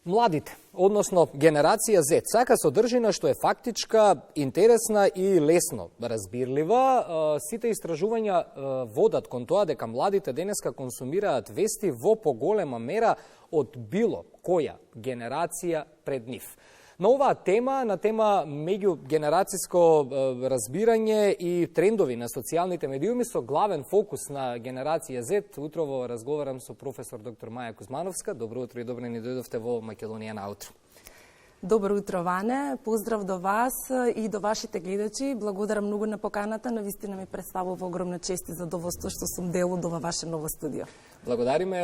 Младите, односно генерација Z, сака содржина што е фактичка, интересна и лесно разбирлива. Сите истражувања водат кон тоа дека младите денеска консумираат вести во поголема мера од било која генерација пред нив. На оваа тема, на тема меѓугенерацијско разбирање и трендови на социјалните медиуми со главен фокус на генерација Z, утрово разговарам со професор доктор Маја Кузмановска. Добро утро и добро ни дојдовте во Македонија на утро. Добро утро, Ване. Поздрав до вас и до вашите гледачи. Благодарам многу на поканата. Навистина ми представува огромна чест и задоволство што сум дел од ова ваше ново студио. Благодариме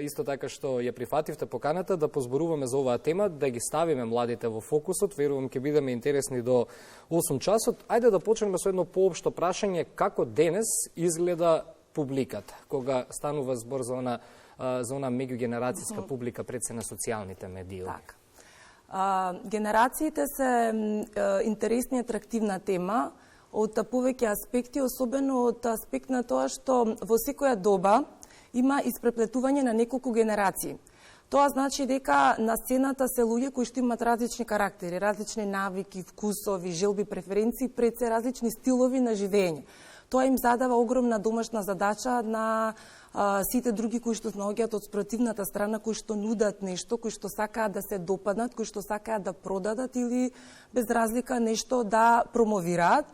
исто така што ја прифативте поканата да позборуваме за оваа тема, да ги ставиме младите во фокусот. Верувам ќе бидеме интересни до 8 часот. Ајде да почнеме со едно поопшто прашање: како денес изгледа публиката кога станува збор за она меѓугенерацијска публика пред се на социјалните медиуми? Така. Генерациите се интересна и атрактивна тема од повеќе аспекти, особено од аспект на тоа што во секоја доба има испреплетување на неколку генерации. Тоа значи дека на сцената се луѓе кои што имаат различни карактери, различни навики, вкусови, желби, преференции, пред се различни стилови на живење. Тоа им задава огромна домашна задача на сите други кои што наоѓаат од спротивната страна, кои што нудат нешто, кои што сакаат да се допаднат, кои што сакаат да продадат или без разлика нешто да промовираат,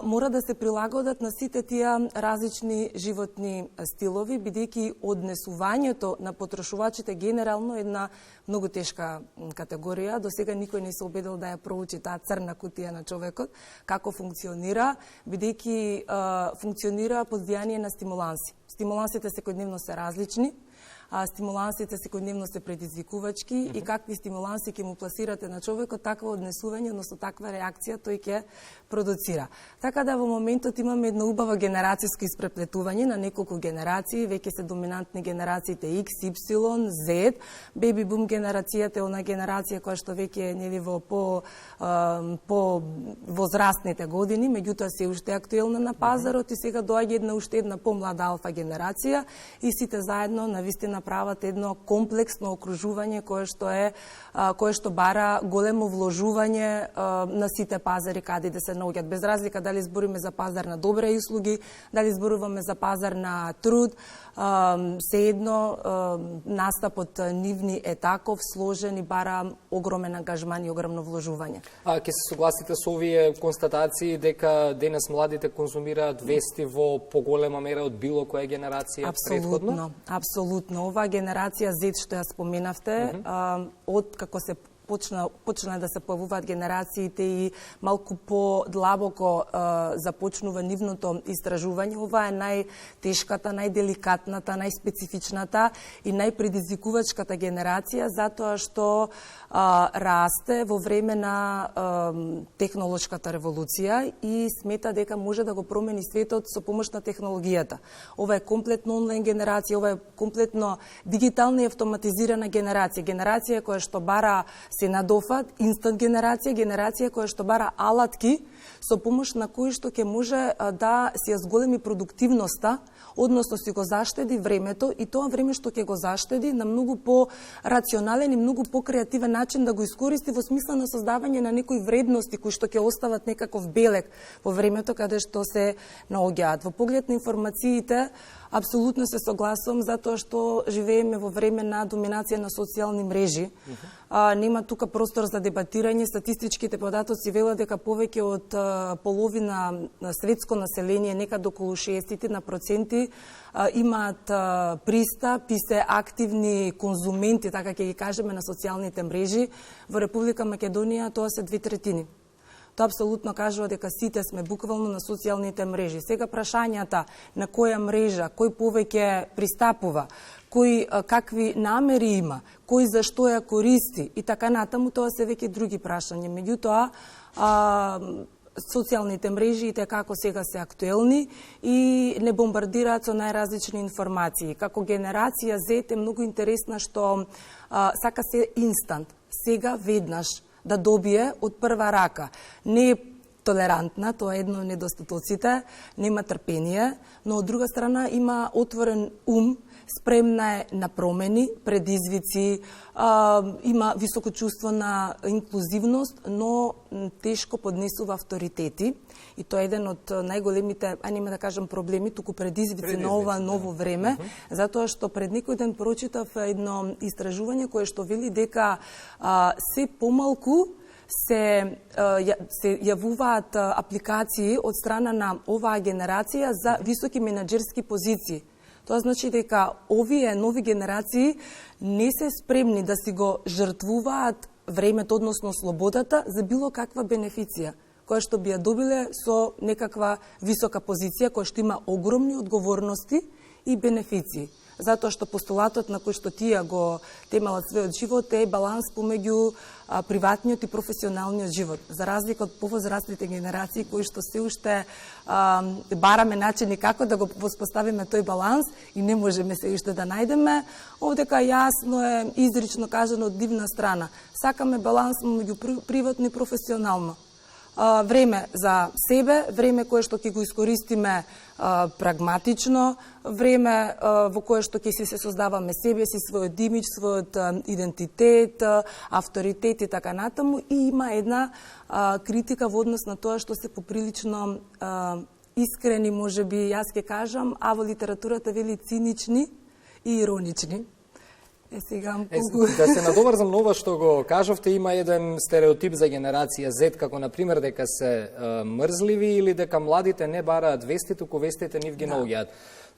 мора да се прилагодат на сите тие различни животни стилови, бидејќи однесувањето на потрошувачите генерално е една многу тешка категорија. До сега никој не се обидел да ја проучи таа црна кутија на човекот, како функционира, бидејќи функционира под влијание на стимуланси. Стимулансите секојдневно се различни, стимулансите секојдневно се предизвикувачки и какви стимуланси ќе му пласирате на човекот, такво однесување, односно таква реакција тој ќе продуцира. Така да во моментот имаме едно убаво генерацијско испреплетување на неколку генерации, веќе се доминантни генерациите X, Y, Z, беби бум генерацијата е она генерација која што веќе е нели во по возрастните години, меѓутоа се уште актуелна на пазарот и сега доаѓа уште една помлада алфа генерација и сите заедно навистина прават едно комплексно окружување кое што бара големо вложување на сите пазари каде да се наоѓаат, без разлика дали збориме за пазар на добри услуги, дали зборуваме за пазар на труд, сеедно настапот нивни е таков сложен и бара огромен ангажман и огромно вложување. Ќе се согласите со овие констатации дека денес младите конзумираат вести во поголема мера од било која генерација претходно? Апсолутно. Оваа генерација Z што ја споменавте, од како се почна да се појавуваат генерациите и малку по-длабоко започнува нивното истражување. Ова е најтешката, најделикатната, најспецифичната и најпредизвикувачката генерација, затоа што расте во време на технолошката револуција и смета дека може да го промени светот со помош на технологијата. Ова е комплетно онлайн генерација, ова е комплетно дигитална и автоматизирана генерација. Генерација која што бара се надофат, инстант генерација која што бара алатки со помош на кои што ќе може да се ја зголеми продуктивноста, односно си го заштеди времето и тоа време што ќе го заштеди на многу по-рационален и многу по-креативен начин да го искористи во смисла на создавање на некои вредности кои што ќе остават некаков белег во времето каде што се наоѓаат. Во поглед на информациите, апсолутно се согласувам затоа што живееме во време на доминација на социјални мрежи. Нема тука простор за дебатирање. Статистичките податоци велат дека повеќе од половина на светско население, некаде околу 60% имаат пристап и се активни конзументи, така ќе ги кажеме, на социјалните мрежи. Во Република Македонија тоа се 2/3. Тоа апсолутно кажува дека сите сме буквално на социјалните мрежи. Сега прашањата на која мрежа, кој повеќе пристапува, кој какви намери има, кој зашто ја користи и така натаму, тоа се веќе други прашања. Меѓутоа, социјалните мрежи како сега се актуелни и не бомбардираат со најразлични информации. Како генерација Z е многу интересна што сака се инстант, сега веднаш да добие од прва рака. Не толерантна, тоа е едно од недостатоците, нема трпение, но од друга страна има отворен ум, спремна е на промени, предизвици, има високо чувство на инклузивност, но тешко поднесува авторитети. И тоа е еден од најголемите, нема да кажам проблеми, туку предизвици на ова ново време, затоа што пред некој ден прочитав едно истражување кое што вели дека се помалку се јавуваат апликации од страна на оваа генерација за високи менаџерски позиции. Тоа значи дека овие нови генерации не се спремни да си го жртвуваат времето, односно слободата, за било каква бенефиција, која што би ја добиле со некаква висока позиција, која што има огромни одговорности и бенефиции. Затоа што постулатот на кој што тие го темалат својот живот е баланс помеѓу приватниот и професионалниот живот. За разлика од повозрастните генерации кои што се уште бараме начини како да го воспоставиме тој баланс и не можеме се уште да најдеме, овдека јасно е изрично кажано од нивна страна. Сакаме баланс меѓу приватно и професионално. Време за себе, време кое што ќе го искористиме прагматично, време во кое што ќе се создаваме себе си, својот имидж, својот идентитет, авторитет и така натаму. И има една критика во однос на тоа што се поприлично искрени, можеби јас ќе кажам, а во литературата вели цинични и иронични. Да се надоврзам на ова што го кажавте, има еден стереотип за генерација Z, како например дека се мрзливи или дека младите не бараат вести, туку вестите нив ги наоѓаат.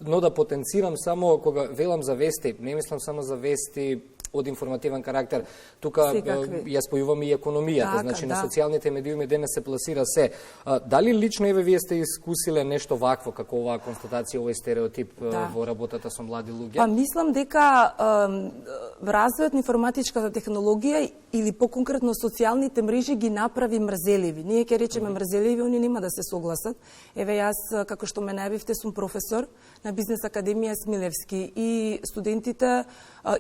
Но да потенцирам само, кога велам за вести, не мислам само за вести од информативен карактер. Тука ја спојувам и економијата, значи на социјалните медиуми денес се пласира се. Дали лично еве вие сте искусиле нешто вакво, како оваа констатација, овој стереотип во работата со млади луѓе? Мислам дека развојот на информатичката технологија или поконкретно социјалните мрежи ги направи мрзеливи. Ние ќе речеме мрзеливи, они нема да се согласат. Еве јас, како што ме најавивте, сум професор на Бизнес академија Смилевски и студентите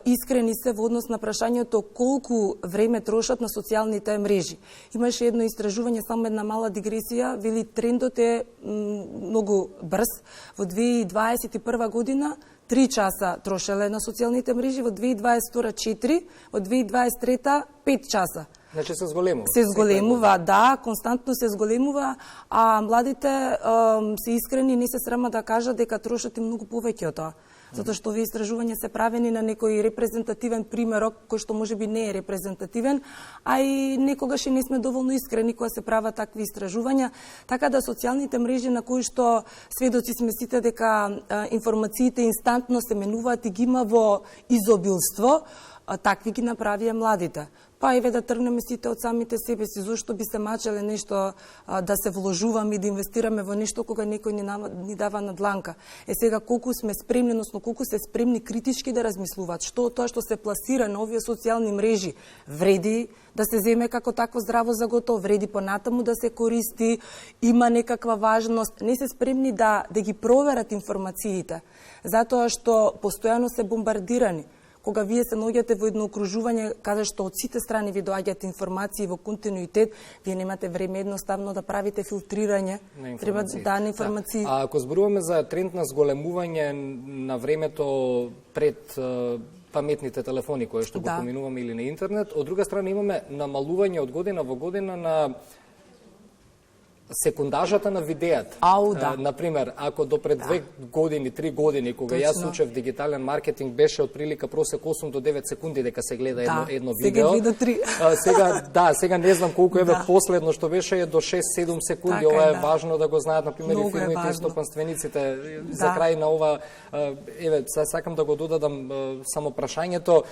искрени се во однос на прашањето колку време трошат на социјалните мрежи. Имаше едно истражување, само една мала дигресија, вели трендот е многу брз. Во 2021 година 3 часа трошеле на социјалните мрежи, во 2022 4, во 2023 5 часа. Значи се зголемува. Се зголемува, да, константно се зголемува, а младите се искрени, не се срама да кажат дека трошат и многу повеќе од тоа. Затоа што овие истражувања се правени на некој репрезентативен примерок, кој што можеби не е репрезентативен, а и некогаш и не сме доволно искрени кога се прават такви истражувања, така да социјалните мрежи на кои што сведоци сме сите дека информациите инстантно се менуваат и ги има во изобилство, такви ги направија младите. Па еве да тргнеме сите од самите себе си, зошто би се мачеле нешто да се вложуваме и да инвестираме во нешто кога некој ни дава на дланка. Сега колку сме спремни, односно колку се спремни критички да размислуваат, што тоа што се пласира на овие социјални мрежи вреди да се земе како такво здраво за готово, вреди понатаму да се користи, има некаква важност, не се спремни да ги проверат информациите, затоа што постојано се бомбардирани. Кога вие се наоѓате во едно окружување каде што од сите страни ви доаѓаат информации во континуитет, вие немате време едноставно да правите филтрирање. Треба да на информации. А ако зборуваме за тренд на зголемување на времето пред паметните телефони кои што го поминуваме или на интернет, од друга страна имаме намалување од година во година на секундажата на видеата. Например, ако до пред 2 години, 3 години, кога јас учев дигитален маркетинг, беше од прилика просек 8 до 9 секунди дека се гледа едно видео. Сега не знам колку еве последно што беше до 6-7 секунди. Ова е важно да го знаат, например, и фирмите и стопанствениците. За крај на ова, еве, сакам да го додадам само прашањето,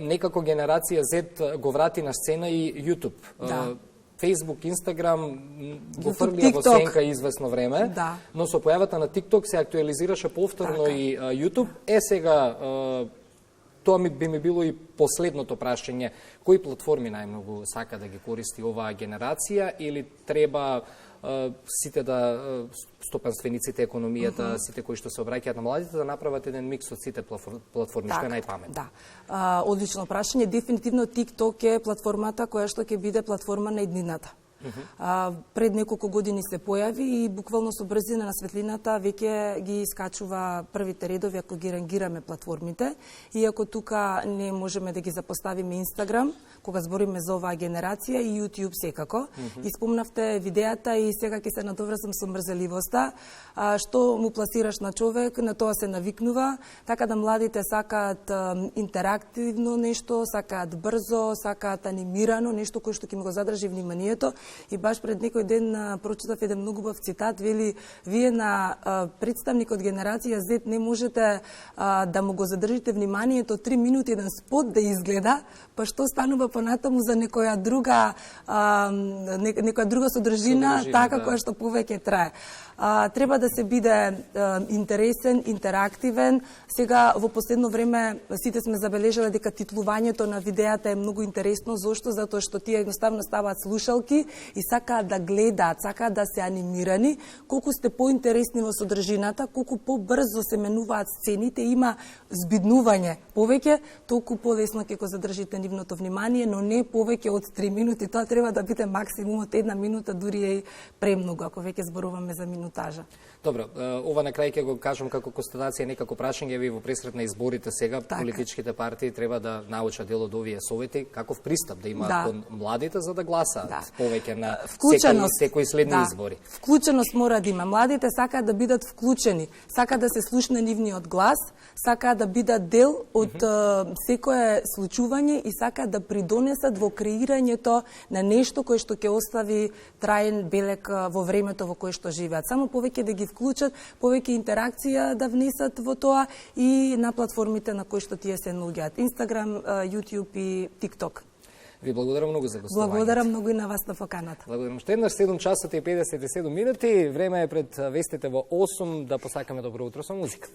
некако генерација Z го врати на сцена и YouTube. Facebook, Instagram го фрлија во сенка известно време, но со појавата на TikTok се актуализираше повторно и YouTube. Сега тоа би ми било и последното прашање. Кои платформи најмногу сака да ги користи оваа генерација или треба сите стопанствениците, економијата, сите кои што се обраќаат на младите да направат еден микс од сите платформи, што е најпаметно? Одлично прашање. Дефинитивно TikTok е платформата која што ќе биде платформа на еднината. Пред неколку години се појави и буквално со брзина на светлината веќе ги искачува првите редови ако ги рангираме платформите. Иако тука не можеме да ги запоставиме Инстаграм, кога збориме за оваа генерација, и YouTube секако. Испомнавте видеата и сега ќе се надоврзам со мрзеливоста. Што му пласираш на човек, на тоа се навикнува, така да младите сакаат интерактивно нешто, сакаат брзо, сакаат анимирано, нешто кое што ќе ми го задржи вниманието. И баш пред некој ден прочитав еден многу убав цитат, вели: вие на представник од генерација Z не можете да му го задржите вниманието 3 минути еден спот да изгледа, па што станува понатаму за некоја друга содржина, така која што повеќе трае. Треба да се биде интересен, интерактивен. Сега во последно време сите сме забележале дека титлувањето на видеата е многу интересно. Зошто? Затоа што тие едноставно ставаат слушалки и сакаат да гледаат, сакаат да се анимирани. Колку сте поинтересни во содржината, колку побрзо се менуваат сцените, има збиднување повеќе, толку полесно ќе го задржите нивното внимание, но не повеќе од 3 минути. Тоа треба да биде максимум од 1 минута, дури е премногу, ако веќе зборуваме за минутажа. Добро, ова на крај ќе го кажам како констатација, не како прашање. Ви во пресрет на изборите сега, политичките партии треба да научат дел од овие совети, каков пристап да имаат кон младите за да гласаат повеќе на секои следни избори. Вклученост мора да има. Младите сакаат да бидат вклучени, сакаат да се слушне нивниот глас, сакаат да бидат дел од секое случување и сакаат да придонесат во креирањето на нешто кое што ќе остави траен белег во времето во кое што живеат. Само повеќе да ги вклучат, повеќе интеракција да внесат во тоа и на платформите на кои што тие се наоѓаат: Инстаграм, YouTube и TikTok. Ви благодарам многу за гостувањето. Благодарам многу и на вас на поканата. Благодарам. Што еднаш 7 часот и 57 минути. Време е пред вестите во 8 да посакаме добро утро со музика.